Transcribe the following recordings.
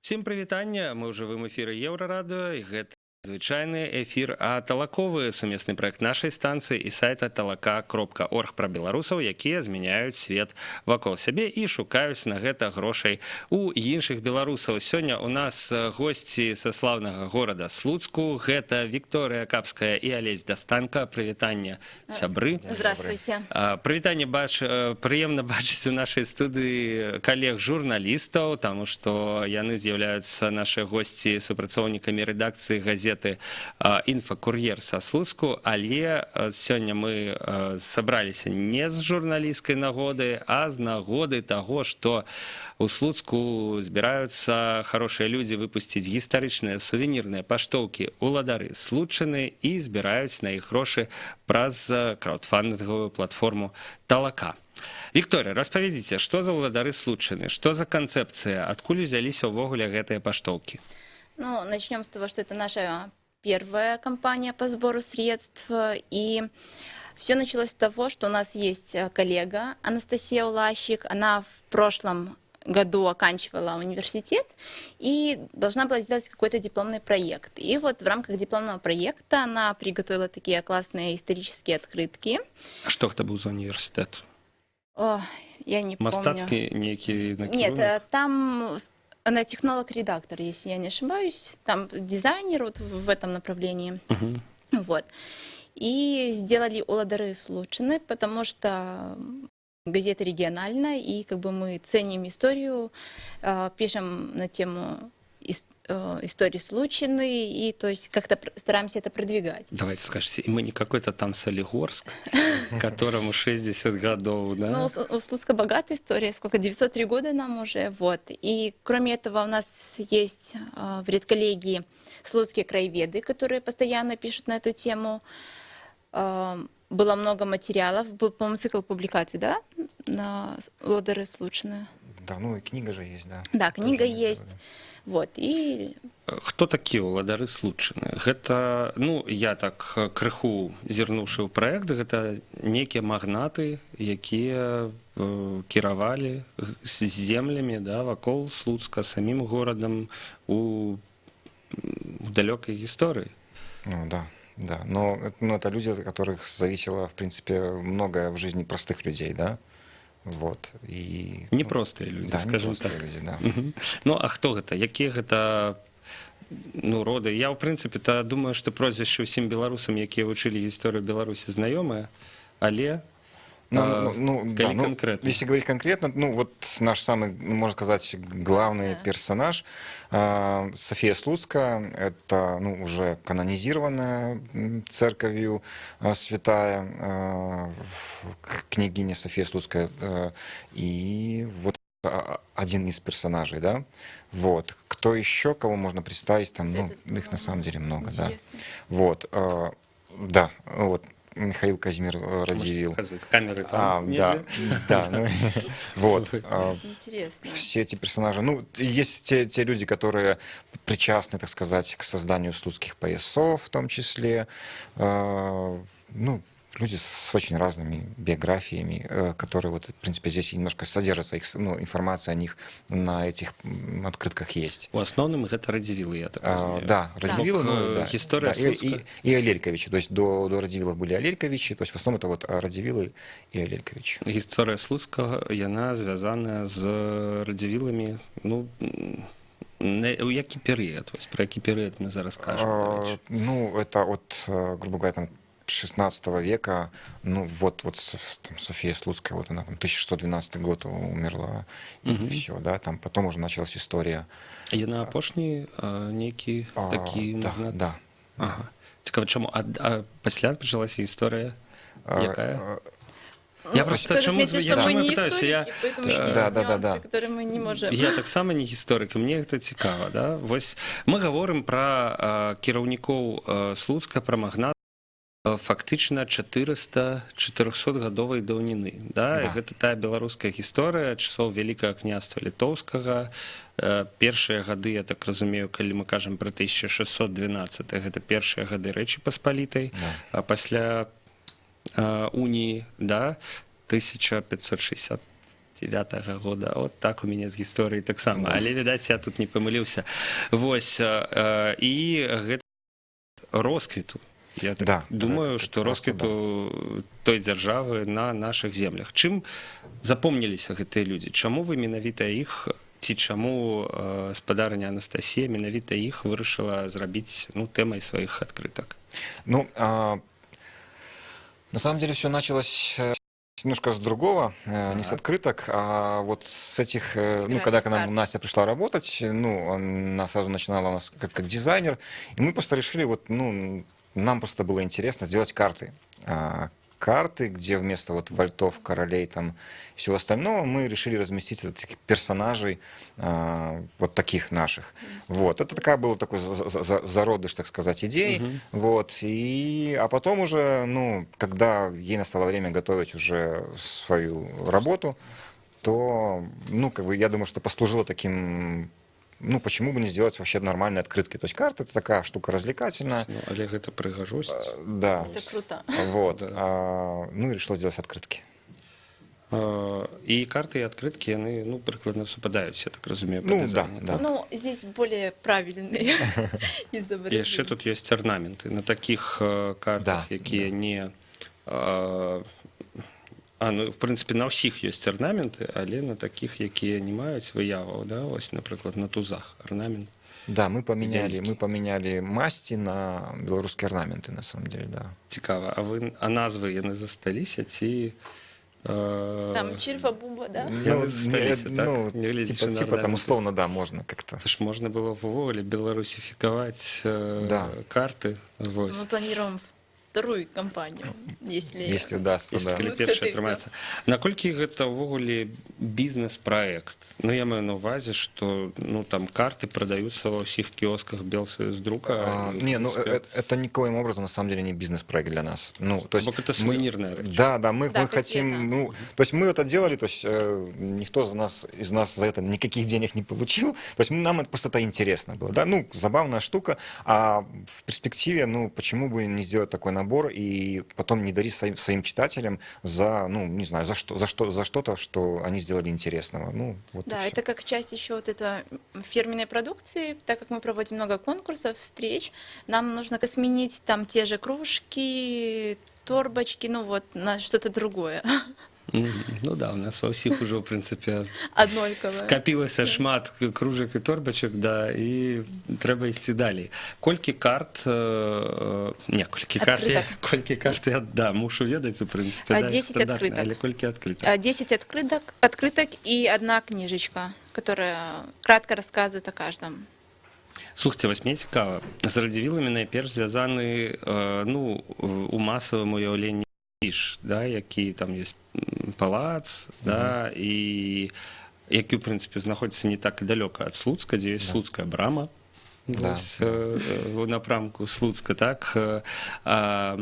Всем прывітанне, мы ў жывым эфіры Еўрарадыё і гэта звычайны эфір, а талаковы сумесны праект нашай станцыі і сайта talaka.org пра беларусаў, якія змяняюць свет вакол сябе і шукаюць на гэта грошай у іншых беларусаў. Сёння у нас госці са слаўнага горада Слуцку. Гэта Вікторыя Капская і Алесь Дастанка. Прывітанне, сябры. Здравствуйте. Прывітанне, прыемна бачыць у нашай студыі калег-журналістаў, таму што яны з'яўляюцца нашыя госці супрацоўнікамі рэдакцыі газеты «Інфакур'ер» са Слуцку, але сёння мы сабраліся не з журналісцкай нагоды, а з нагоды таго, што у Слуцку збіраюцца хорошыя людзі выпусціць гістарычныя сувенірныя паштоўкі «Уладары Случчыны» і збіраюць на іх грошы праз краўдфандынгавую платформу «Талака». Вікторія, распавядзіце, што за «Уладары Случчыны», што за канцэпцыя, адкуль узяліся ўвогуле гэтыя паштоўкі? Ну, начнем с того, что это наша первая кампания по сбору средств. И все началось с того, что у нас есть коллега Анастасия Улащик. Она в прошлом году оканчивала университет и должна была сделать какой-то дипломный проект. И вот в рамках дипломного проекта она приготовила такие классные исторические открытки. А што гэта быў за універсітэт? О, я не помню. Мастацкі нейкі накірунак? Нет, там... Она технолог-редактор, если я не ошибаюсь. Там дизайнер вот в этом направлении. Вот. И сделали «Уладары Случчыны», потому что газета региональная, и как бы мы ценим историю, пишем на тему истории Случчыны, и то есть как-то стараемся это продвигать. Давайте скажите, и мы не какой-то там Солигорск, которому 60 годов, да? Ну, у Слуцка богатая история, сколько, 903 года нам уже, вот. И кроме этого у нас есть в редколлегии слуцкие краеведы, которые постоянно пишут на эту тему. Было много материалов, был, по-моему, цикл публикаций, да, на «Уладары Случчыны». Да, ну и книга же есть, да. Да, книга есть. Вот, и... Хто такія ўладары Случчыны? Гэта, ну, я так крыху зірнуўшы ў праект, гэта некія магнаты, якія кіравалі землямі, да, вакол Слуцка, самім горадам у далёкай гісторыі. Ну да, да. Но это люди, от которых зависело, в принципе, многое в жизни простых людей, да. Вот. И, непростыя людзі, да, скажем так. Людзі, да. Ну, а хто гэта? Якія гэта, ну, роды? Я, ў прынцыпе, думаю, што прозвішчы ўсім беларусам, якія вучылі гісторыю Беларусі, знаёмыя, але конкретно. Если говорить конкретно, ну, вот наш самый, можно сказать, главный персонаж София Слуцкая, это, ну, уже канонизированная церковью святая княгиня София Слуцкая, и вот один из персонажей, да, вот. Кто еще, кого можно представить, там, ну, их на самом деле много, да, вот, да, вот. Михаил Казимир Радзивилл. Камеры там да, да, ну, вот. Интересно. Все эти персонажи. Ну, есть те люди, которые причастны, так сказать, к созданию слуцких поясов, в том числе. Ну, люди с очень разными биографиями, которые, вот, в принципе, здесь немножко содержатся, их, ну, информация о них на этих открытках есть. У основном это Радзивиллы, я так понимаю. Да, Радзивиллы, ну, да. История да, и Алельковичи. То есть до Радзивиллов были Алельковичи, то есть в основном это вот Радзивиллы и Алельковичи. История Слуцкага, яна звязаная з Радзивиллами, ну, у які перыяд? Про які перыяд мы зараз кажем? Ну, это от, грубо говоря, там, 16 века, ну вот там, София Слуцкая, вот она там 1612 год умерла, и все, да, там потом уже началась история. Яна апошні нейкі такі магнат? Да. Ага. Цікава, чому? А пасля пачалася історія якая? Я просто чому пытаюся, да. которые мы не можем. Я так само не гісторык, і мне гэта цікава, да? Вось мы гаворым пра кіраўнікоў Слуцка, пра магнат фактычна 400-400гадовай даўніны, да? І гэта тая беларуская гісторыя часоў Вялікага княства Літоўскага. Першыя гады, я так разумею, калі мы кажам пра 1612, гэта першыя гады Рэчы Паспалітай, а пасля уніі, да, 1560 89-го года. От так у мяне з гісторыяй таксама. Але, відаць, я тут не памыліўся. Вось, і гэта росквіту. Я так Да, думаю, это што просто, росквіту той дзяржавы на нашых землях. Чым запомніліся гэтыя людзі? Чаму вы менавіта іх, ці чаму спадарня Анастасія менавіта іх вырашыла зрабіць тэмай сваіх адкрытак? Ну, на самом деле все началось немножко с другого, не с открыток, а вот с этих, когда к нам Настя пришла работать, она сразу начинала у нас как дизайнер, и мы просто решили, нам просто было интересно сделать карты. Карты, где вместо вальтов, королей там, и всего остального мы решили разместить этих персонажей вот таких наших. Вот. Это был такой зародыш, так сказать, идеи. А потом уже, когда ей настало время готовить уже свою работу, то, я думаю, что послужило таким... почему бы не сделать вообще нормальные открытки? То есть карта — это такая штука развлекательная. Олег, это прыгажость. Да. Это круто. Вот. Да. И решила сделать открытки. И карты, и открытки, они, прикладно совпадают, я так разумею, по Да, дизайну. да. Здесь более правильные изображения. И еще тут есть орнаменты. На таких картах, которые не... в принципе, на ўсіх ёсць арнаменты, але на такіх, якія не маюць выяваў, да, ось, напрыклад, на тузах орнамент. Да, мы поменяли масти на белорусские орнаменты, на самом деле, да. Цікава. А назвы яны засталіся ці... Там Чирфа-Буба, да? Яны засталіся, так? Типа там условно, да, можно как-то. Ж можна было ввогуле беларусифікаваць карты. Вось. Мы планируем вторую кампанию, если удастся, да. Калі першая атрымаецца. Наколькі гэта ўвогуле бізнес-праект? Я маю на ўвазе, што там карты продаются во всех киосках Белсоюздрука. Это никоим образом на самом деле не бизнес-проект для нас. То есть это сувенирная вещь. Да, мы хотим... То есть мы это делали, то есть никто из нас за это никаких денег не получил. То есть нам это просто интересно было. Да? Забавная штука. А в перспективе, почему бы не сделать такой набор и потом не дарить своим читателям за, не знаю, за что-то, что они сделали интересного. Да, это как часть еще этого фирменной продукции, так как мы проводим много конкурсов, встреч, нам нужно сменить там те же кружки, торбочки, на что-то другое. Да, у нас ва ўсіх ужо, в прынцыпе, Аднолькавае. скапілася шмат кружак і торбачак, да, і трэба ісці далей. Колькі карт... Колькі карт я, да, мушу ведаць, у прынцыпе, 10 открыток. Але колькі открыток? 10 открыток и одна книжечка, которая кратко рассказывает о каждом. Слухайте, вось мне цікава. З радзівіламі найперш звязаны, у масавым уяўленні да, які там есть палац, да, і які, в прынцыпе, знаходзіцца не так і далёка ад Слуцка, дзе ёсць слуцкая брама, у напрамку Слуцка, так, але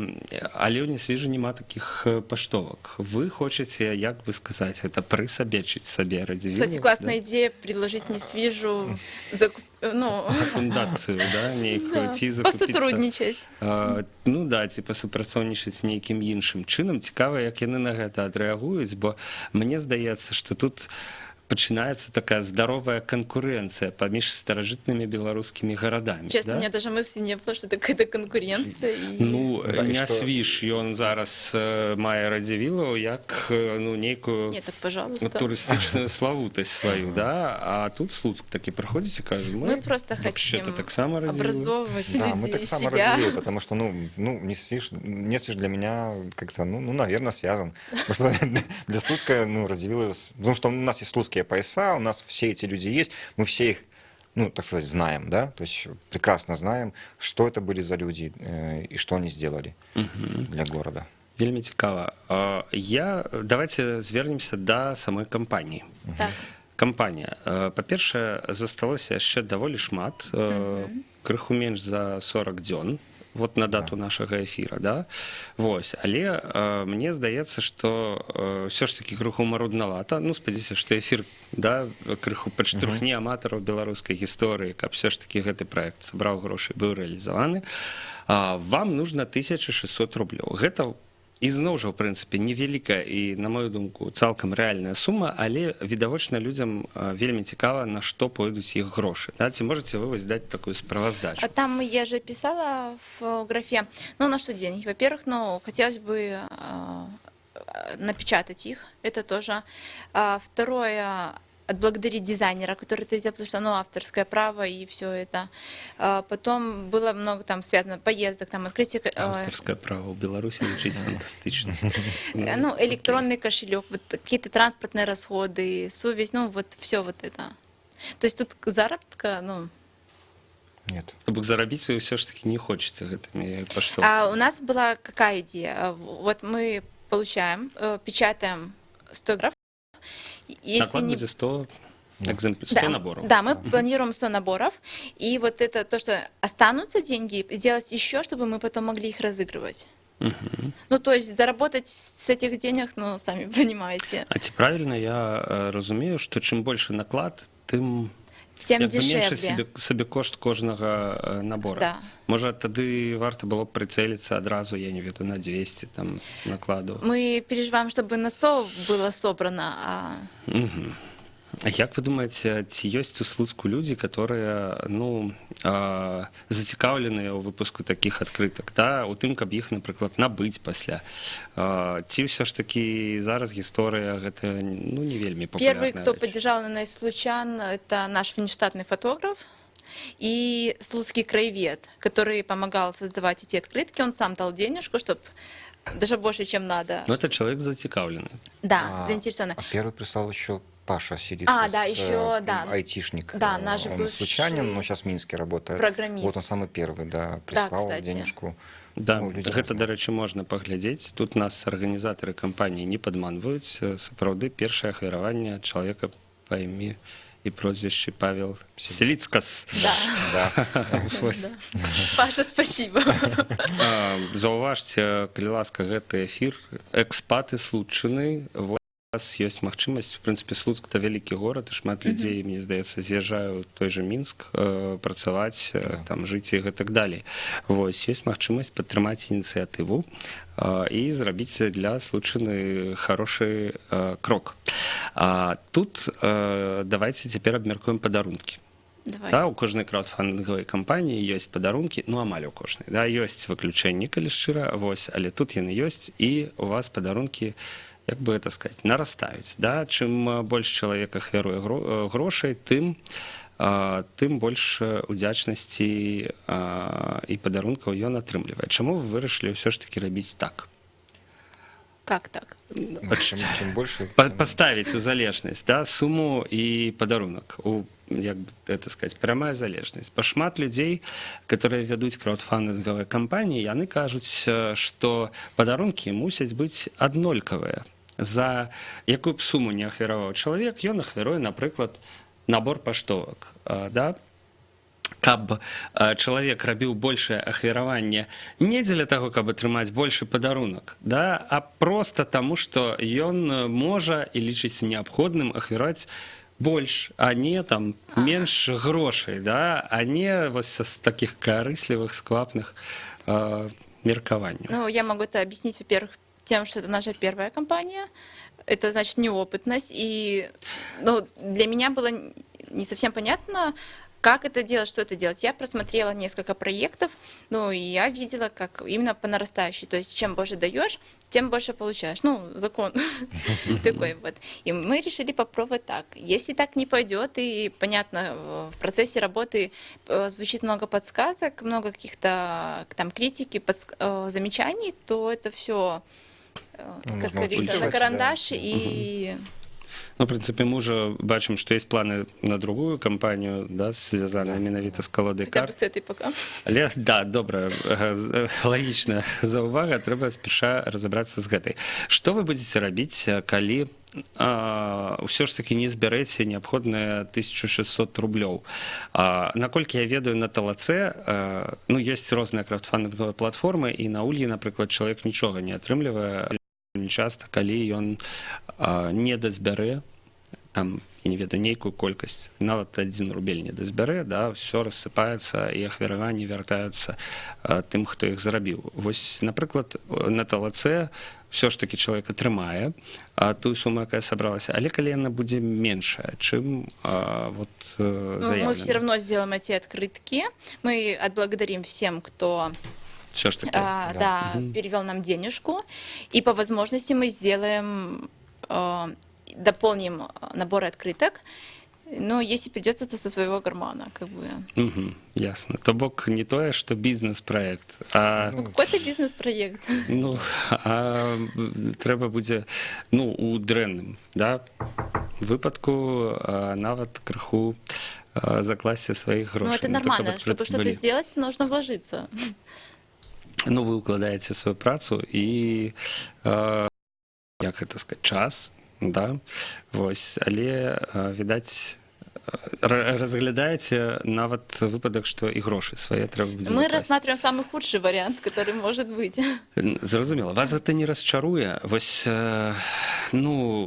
ў Несвіжы няма такіх паштовак. Вы хочаце, як бы сказаць, это прысабечыць сабе радзівілу? Кстати, классная идея предложить Несвіжу фундацыю, да, нейкую, ці закупіцца. Посотрудничать. Ці пасупрацоўнічаць нейкім іншым чынам. Цікава, як яны на гэта адрэагуюць, бо мне здаецца, што тут пачынаецца такая здоровая конкуренция паміж старажытнымі беларускімі гарадамі. Честно, у меня даже мысли не было, что это какая-то конкуренция. Несвіж, ён зараз мае радзівілу як нейкую турыстычную славутасць сваю, да? А тут Слуцк такі прыходзіць і кажа, мы просто хотим образовывать людей, себя. Да, мы так само радзівілы, потому что, Несвіж для меня как-то, наверное, связан. Потому что для Слуцка, радзівілы, потому что у нас есть слуцкие пояса, у нас все эти люди есть, мы все их, так сказать, знаем, да, то есть прекрасно знаем, что это были за люди и что они сделали для города. Вельмі цікава. Давайте звернемся да самой кампаніі. Так. Кампанія. Па-першае, засталося яшчэ даволі шмат, крыху менш за 40 дзён. Вот на дату нашага эфіра, да? Вось, але мне здаецца, што ўсё ж такі крыху маруднавата. Спадзяюся, што эфір, да, крыху падштурхне аматараў беларускай гісторыі, каб ўсё ж такі гэты праект сабраў грошы, быў рэалізаваны. Вам нужна 1600 рублёў. Гэта Ізноў жа, у прынцыпе, невялікая і, на мою думку, цалкам рэальная сума, але відавочна людзям вельмі цікава, на што пойдуць іх грошы. Да? Ці можаце вы вось даць такую справаздачу? А там я же писала в графе, ну, на что деньги? Во-первых, ну, хотелось бы напечатать их, это тоже. Второе, отблагодарить дизайнера, который это сделал, потому что оно авторское право и все это. Потом было много там связано поездок, там открытие... Авторское право в Беларуси звучит фантастично. Ну, электронный кошелек, вот какие-то транспортные расходы, совесть, ну, вот все вот это. То есть тут заработка, ну... Нет. Чтобы заробить, вы все ж таки не хочется гэтымі паштовкамі. А у нас была какая идея? Вот мы получаем, печатаем 100 граф. Наклад будет 100 Да, наборов. Да, мы планируем 100 наборов. И вот это то, что останутся деньги, сделать еще, чтобы мы потом могли их разыгрывать. Ну, то есть заработать с этих денег, ну, сами понимаете. А ці правильно я разумею, что чым больше наклад, тым Тем як бы менш дешевле. сабе кошт кожнага набора. Да. Можа, тады варта было б прыцэліцца адразу, я не ведаю, на 200 там накладу. Мы переживаем, чтобы на 100 было собрано, а... А як вы думаеце, ці ёсць у Слуцку людзі, которые, ну, зацікаўленыя ў выпуску такіх адкрытак, да, у тым, каб іх, напрыклад, набыць пасля. Ці ўсё ж такі зараз гісторыя гэта, ну, не вельмі папулярная Первый, кто рэч? поддержал нас случайно, это наш внештатный фотограф и слуцкий краевед, который помогал создавать эти открытки. Он сам дал денежку, чтобы даже больше, чем надо. Ну, это человек зацікаўлены. Да, заинтересованный. А первый прислал еще Паша Сирицкий, да, еще, да. айтишник. Да, наш он бывший случайен, но сейчас в Минске работает. программист. Вот он самый первый, да, прислал кстати. денежку. Да, Ну, людзі гэта, розныя. дарэчы, можна паглядзець. Тут нас арганізатары кампаніі не падманваюць. Сапраўды, першае ахвяраванне чалавека па імі і прозвішчы Павел Селіцкас. Да. Да. Вось. Паша, спасибо. Заўважце, калі ласка, гэты эфір. Экспаты случаны. У вас ёсць магчымасць, в прынцыпе, Слуцк это вялікі горад, і шмат людзей, мне здаецца, з'язджаю ў той жа Мінск працаваць, там жыць і гэтак далей. Вось, ёсць магчымасць падтрымаць ініцыятыву і зрабіць для Случаны хорошы крок. Тут давайце цяпер абмяркуем падарункі. Да, у кожнай краудфандынгавай кампаніі ёсць падарункі, ну амаль у кожнай. Да, ёсць выключэнні, калі шчыра, вось, але тут яны ёсць, і у вас падарункі, як бы это сказать, нарастаюць. Да? Чым больш чалавек ахвяруе грошай, тым больш удзячнасці і падарункаў ён атрымлівае. Чаму вы вырашылі ўсё ж таки рабіць так? Как так? Чем больше... Паставіць у залежнасць, да, суму і падарунак. Як бы это сказать, прямая залежнасць. Бо шмат людзей, которые вядуць краудфандынгавыя кампаніі, яны кажуць, што падарункі мусяць быць аднолькавыя. За якую б суму не ахвяраваў чалавек, ён ахвяруе, напрыклад, набор паштовак. Да? Каб чалавек рабіў большае ахвяраванне не дзеля таго, каб атрымаць большы падарунак, да? А проста таму, што ён можа і лічыць неабходным ахвяраваць больш, а не там менш грошай, да? А не вось з такіх карыслівых, сквапных меркаванняў. Ну, я могу это объяснить, во-первых, тем, что это наша первая компания, это значит неопытность, и ну, для меня было не совсем понятно, как это делать, что это делать. Я просмотрела несколько проектов, ну, и я видела, как именно по нарастающей, то есть чем больше даешь, тем больше получаешь. Ну, закон такой вот. И мы решили попробовать так. Если так не пойдет, и, понятно, в процессе работы звучит много подсказок, много каких-то там критики, замечаний, то это все, как говорится, на карандаш и... Ну, в прынцыпе, мы ўжо бачым, што ёсць планы на другую кампанію, да, звязаную менавіта з калодай Хотя бы карт. с этой пока. Але, да, добра, лагічна заўвага, трэба спеша разабрацца з гэтай. Што вы будзеце рабіць, калі ўсё ж такі не збярэце неабходныя 1600 рублёў? Наколькі я ведаю, на ТЛЦ, ну, ёсць розныя краудфандынгавыя платформы, і на Ульі, напрыклад, чалавек нічога не атрымлівае, часта, калі ён не дазбярэ там я не ведаю, нейкую колькасць, нават 1 рубель не дазбярэ, да, ўсё рассыпаецца, і ахвяраванні вяртаюцца тым, хто іх зрабіў. Вось, напрыклад, на талацэ все ж таки чалавек атрымае тую суму, якая сабралася, але калі яна будзе меншая, чым вот заявлена. Мы все равно сделаем эти открытки. Мы отблагодарим всем, кто Все ж таки. перевел нам денежку. И по возможности мы сделаем, дополним набор открыток. Но если придется, то со своего кармана, как бы. Ясно. То бок не тое, что бизнес-проект, а Какой-то бизнес-проект. трэба будзе, у дрэнным, да, выпадку нават крыху закласці сваіх грошай. Это нормально. Чтобы что-то сделать, нужно вложиться. Вы укладаеце сваю працу і, як гэта сказаць, час, да, вось, але, відаць, разглядаеце нават выпадак, што і грошы свае трэба будзе Мы закласці. рассматриваем самый худший вариант, который может быть. Зразумела, вас гэта не расчаруе. Вось,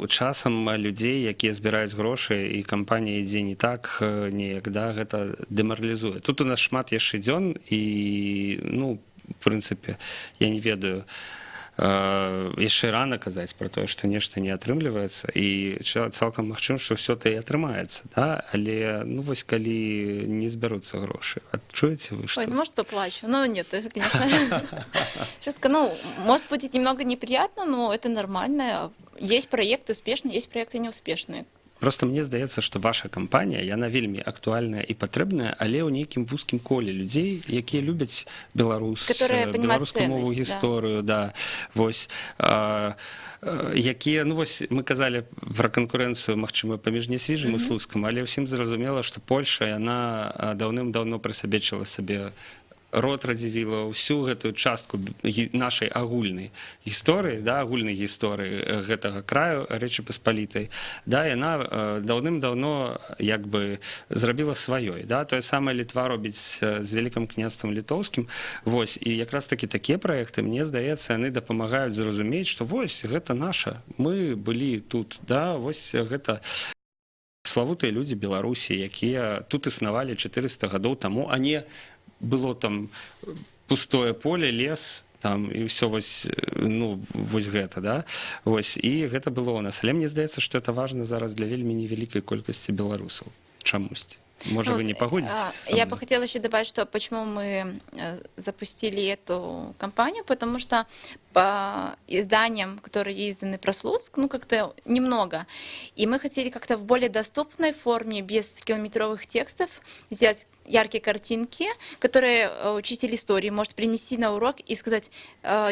часам людзей, якія збіраюць грошы, і кампанія ідзе не так, неяк, да, гэта дэмаралізуе. Тут у нас шмат яшчэ дзён, і, в прынцыпе, я не ведаю, яшчэ рана казаць пра тое, што нешта не атрымліваецца, і цалкам магчыма, што ўсё-то і атрымаецца, да? Але, вось калі не збяруцца грошы, адчуеце вы, што... Ой, может, поплачу. Нет, это, конечно, шутка. Может, будет немного неприятно, но это нормально. Есть проекты успешные, есть проекты неуспешные. Просто мне здаецца, што ваша кампанія, яна вельмі актуальная і патрэбная, але ў нейкім вузкім коле людзей, якія любяць беларускую мову, гісторыю, да, вось, якія, вось, мы казалі пра канкурэнцыю, магчыма, паміж Нясвіжам і Слуцкам, але ўсім зразумела, што Польша, яна даўным-даўно прысабечыла сабе род Радзівіла, ўсю гэтую частку нашай агульнай гісторыі, да, агульнай гісторыі гэтага краю Рэчы Паспалітай, да, яна даўным-даўно як бы зрабіла сваёй, да, тое самае Літва робіць з Вялікім княствам літоўскім, вось, і якраз такі такія праекты, мне здаецца, яны дапамагаюць зразумець, што вось, гэта наша, мы былі тут, да, вось гэта славутыя людзі Беларусі, якія тут існавалі 400 гадоў таму, а не было там пустое поле, лес, там, і ўсё вось, вось гэта, да? Вось, і гэта было у нас. Але мне здаецца, што это важна зараз для вельмі невялікай колькасці беларусаў. Чамусьці. Может, вы не погодитесь? Я бы хотела еще добавить, что почему мы запустили эту кампанию, потому что по изданиям, которые изданы про Слуцк, как-то немного. И мы хотели как-то в более доступной форме, без километровых текстов, сделать яркие картинки, которые учитель истории может принести на урок и сказать: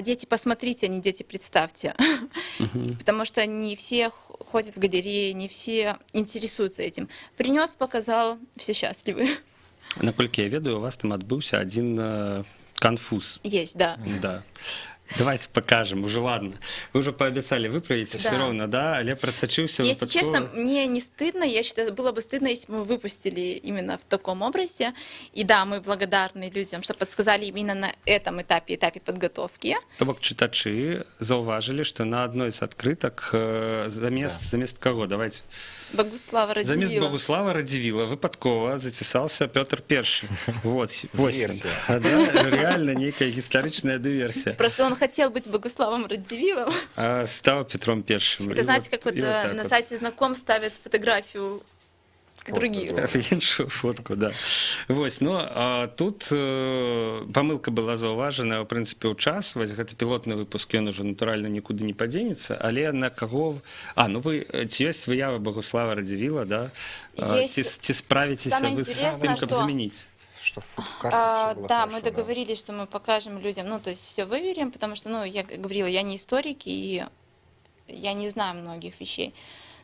дети, посмотрите, а не дети, представьте. Потому что не все ходят в галереи, не все интересуются этим. Принес, показал, все счастливы. Наколькі я ведаю, у вас там адбыўся один конфуз. Есть, да. Да. Давайте покажем, уже ладно. Вы уже пообещали выправить, все ровно, да? Але просочился Если выпадково... честно, мне не стыдно. Я считаю, было бы стыдно, если бы мы выпустили именно в таком образе. И да, мы благодарны людям, что подсказали именно на этом этапе подготовки. То бок читачи зауважили, что на одной из открыток замест кого? Давайте... Богуслава Радзівіла. Замест Богуслава Радзівіла выпадкова зацісаўся Пётр I. Вот, реально некая гістарычная дыверсія. Просто он хотел быть Богуславом Радзівілом. А стал Петром I. Это знаете, как вот на сайте знакомств ставят фотографию других. Іншую фотку, да. Вось, тут памылка была заўважаная, в прынцыпе, ў час. Вось гэты пілотны выпуск, ён уже натуральна нікуды не падзенецца, але на каго... ці ёсць выява Богуслава Радзівіла, да? Ці справіцеся вы з тым, каб замяніць? Да, мы договорились, что мы покажем людям, то есть все выверим, потому что, я говорила, я не историк, и я не знаю многих вещей.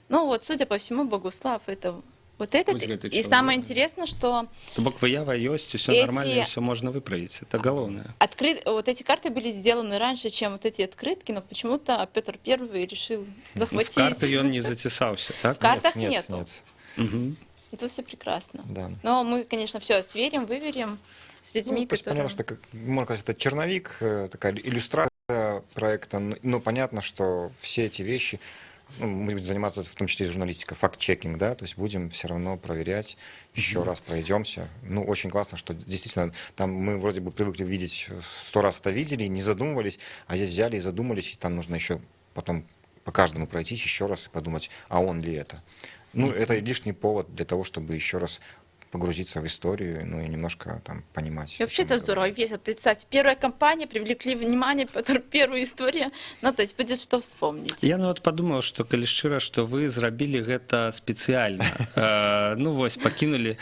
Судя по всему, Богуслав — это вот этот. И самое интересное, что... То бок выява ёсць, все нормально, все можно выправить. Это головное. Вот эти карты были сделаны раньше, чем вот эти открытки, но почему-то Петр I решил захватить. В карты он не затесался, так? В картах нет. Угу. И тут все прекрасно. Да. Но мы, конечно, все сверим, выверим с людьми, которые... Понятно, что, можно сказать, это черновик, такая иллюстрация проекта, но понятно, что все эти вещи ну, мы будем заниматься в том числе и журналистикой, факт-чекинг, да, то есть будем все равно проверять, еще раз пройдемся. Ну, очень классно, что действительно там мы вроде бы привыкли видеть, 100 раз это видели, не задумывались, а здесь взяли и задумались, и там нужно еще потом по каждому пройтись еще раз и подумать, а он ли это. Ну, это лишний повод для того, чтобы еще раз погрузиться в историю, ну и немножко там понимать. И вообще о чем это мы здорово, говорим. весело. Представьте, первая компания, привлекли внимание, потом первая история, ну, то есть будет что вспомнить. Я ну, от падумаў, што калі шчыра, што вы зрабілі гэта спецыяльна. Ну вось пакінулі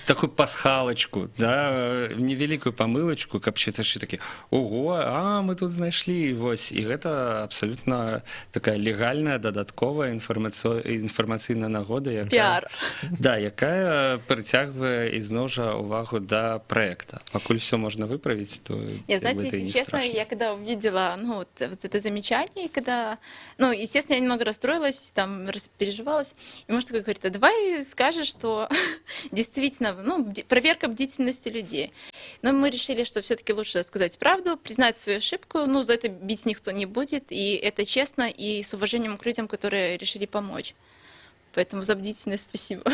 такую пасхалачку, да, невялікую памылачку, каб чытачы такі ого, а мы тут знайшлі вось і гэта абсалютна такая легальная дадатковая інфармацыйная нагода, Пиар. да, якая прыцягвае ізноў жа увагу да праекта. Пакуль все можна выправіць, то Я, знаете, если честно, я когда увидела, ну, вот это замечание, когда, ну, естественно, я немного расстроилась, там, переживалась, и муж такой говорит, а давай скажешь, что действительно, ну, проверка бдительности людей. Но мы решили, что все-таки лучше сказать правду, признать свою ошибку, ну, за это бить никто не будет, и это честно, и с уважением к людям, которые решили помочь. Поэтому за бдительность спасибо.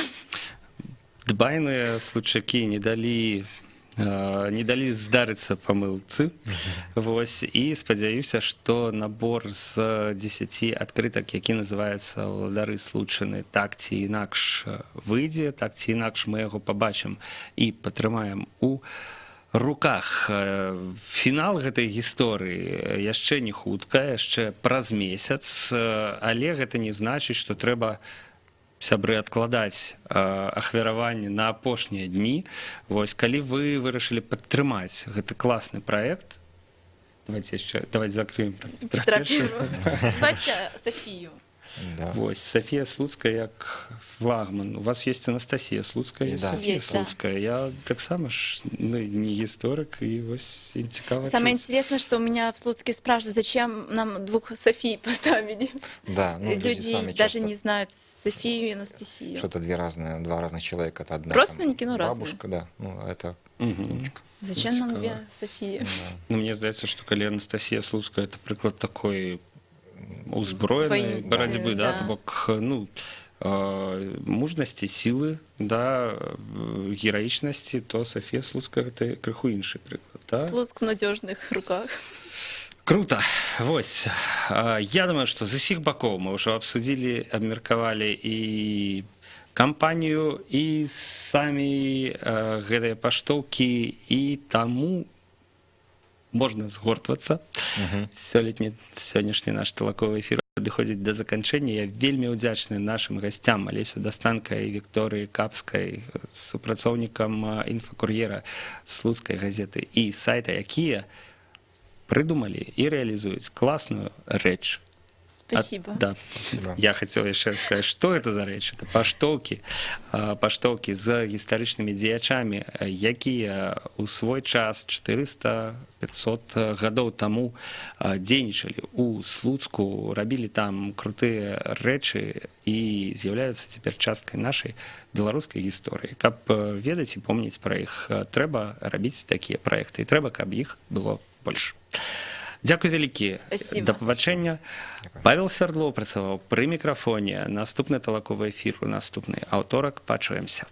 Дбайныя случакі не далі здарыцца памылцы. Вось, і спадзяюся, што набор з 10 адкрытак, які называецца «Уладары случаны», так ці інакш выйдзе, так ці інакш мы яго пабачым і падтрымаем у руках. Фінал гэтай гісторыі яшчэ не хутка, яшчэ праз месяц, але гэта не значыць, што трэба сябры адкладаць ахвяраванне на апошнія дні. Вось калі вы вырашылі падтрымаць гэты класны праект, давайте закрыем Петра Первого. Давайте Софию. Да. Вось Софія Слуцкая як флагман. У вас есть Анастасія Слуцкая, Да. Софія Есть, да. Слуцкая. Я таксама ж ну, не гісторык, і вось і цікава. Самое чуць. интересное, что у меня в Слуцке спрашивают, зачем нам 2 Софий поставили. Да, ну, люди Люди сами даже часто не знают Софию и Анастасию. что-то два разных человека, это одна Родственники, там, ну, разные. бабушка, да, ну, это Мгм. внучка. Зачем нам Цікаво. 2 Софии? Да. Ну, мне здаецца, што калі Анастасія Слуцкая, это прыклад такой узброенай Воинственной, барацьбы, да, да. то бок, ну, мужнасці, сілы, да, гераічнасці, то Софія Слуцкая гэта крыху іншы прыклад, да? Слуцк в надежных руках. Круто. Вось. Я думаю, што з усіх бакоў мы ўжо абсудзілі, абмеркавалі і кампанію, і самі гэтыя паштоўкі, і таму можна згортвацца. Сённяшні наш талаковы эфір падыходзіць да заканчэння. Я вельмі ўдзячны нашым гасцям Алесю Дастанка і Вікторыі Капскай, супрацоўнікам інфакур'ера, слуцкай газеты і сайта, якія прыдумалі і рэалізуюць класную рэч. Спасибо. Да. Спасибо. Я хотел еще сказать, что это за речь. Это паштоўкі з гістарычнымі дзеячамі, якія ў свой час 400-500 гадоў таму дзейнічалі ў Слуцку, рабілі там крутыя рэчы і з'яўляюцца цяпер часткай нашай беларускай гісторыі. Каб ведаць і помніць пра іх, трэба рабіць такія праекты, і трэба, каб іх было больш. Дзякуй вялікі. Спасибо. Да пабачэння. Павел Свярдлоў працаваў пры мікрафоне. Наступны талаковы эфір у наступны аўторак. Пачуемся.